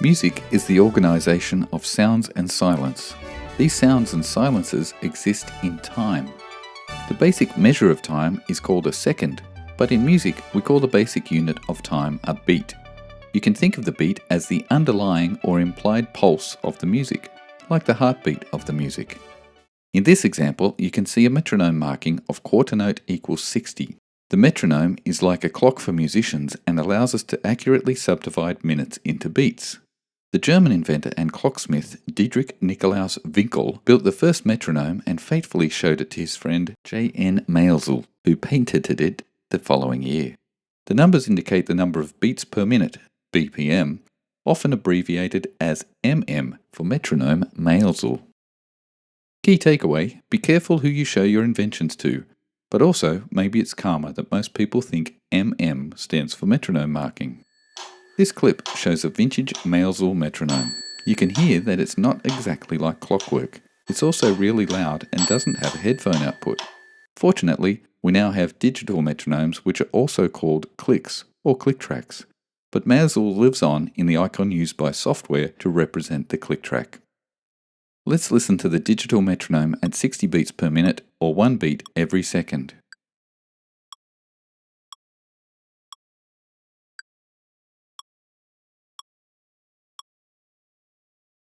Music is the organisation of sounds and silence. These sounds and silences exist in time. The basic measure of time is called a second, but in music we call the basic unit of time a beat. You can think of the beat as the underlying or implied pulse of the music, like the heartbeat of the music. In this example, you can see a metronome marking of quarter note equals 60. The metronome is like a clock for musicians and allows us to accurately subdivide minutes into beats. The German inventor and clocksmith Dietrich Nikolaus Winkel built the first metronome and faithfully showed it to his friend J.N. Maelzel, who patented it the following year. The numbers indicate the number of beats per minute, BPM, often abbreviated as MM for metronome Maelzel. Key takeaway: be careful who you show your inventions to, but also maybe it's karma that most people think MM stands for metronome marking. This clip shows a vintage Maelzel metronome. You can hear that it's not exactly like clockwork. It's also really loud and doesn't have a headphone output. Fortunately, we now have digital metronomes which are also called clicks or click tracks, but Maelzel lives on in the icon used by software to represent the click track. Let's listen to the digital metronome at 60 beats per minute or 1 beat every second.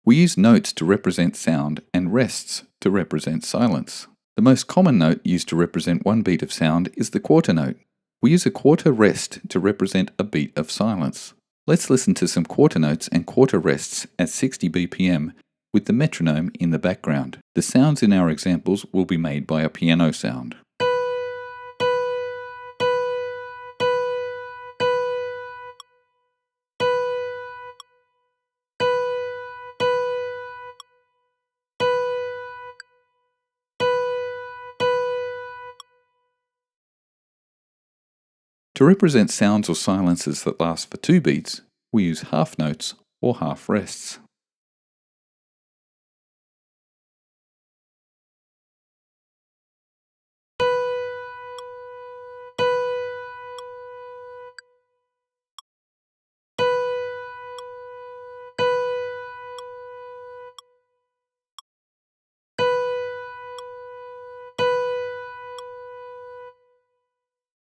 We use notes to represent sound and rests to represent silence. The most common note used to represent 1 beat of sound is the quarter note. We use a quarter rest to represent a beat of silence. Let's listen to some quarter notes and quarter rests at 60 BPM with the metronome in the background. The sounds in our examples will be made by a piano sound. To represent sounds or silences that last for 2 beats, we use half notes or half rests.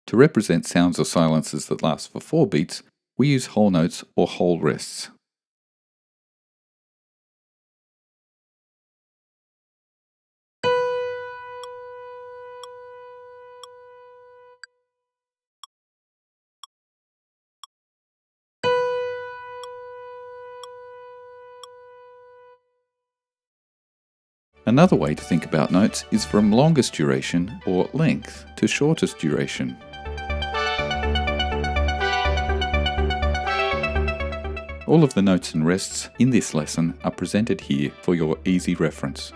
To represent sounds or silences that last for 4 beats, we use whole notes or whole rests. Another way to think about notes is from longest duration or length to shortest duration. All of the notes and rests in this lesson are presented here for your easy reference.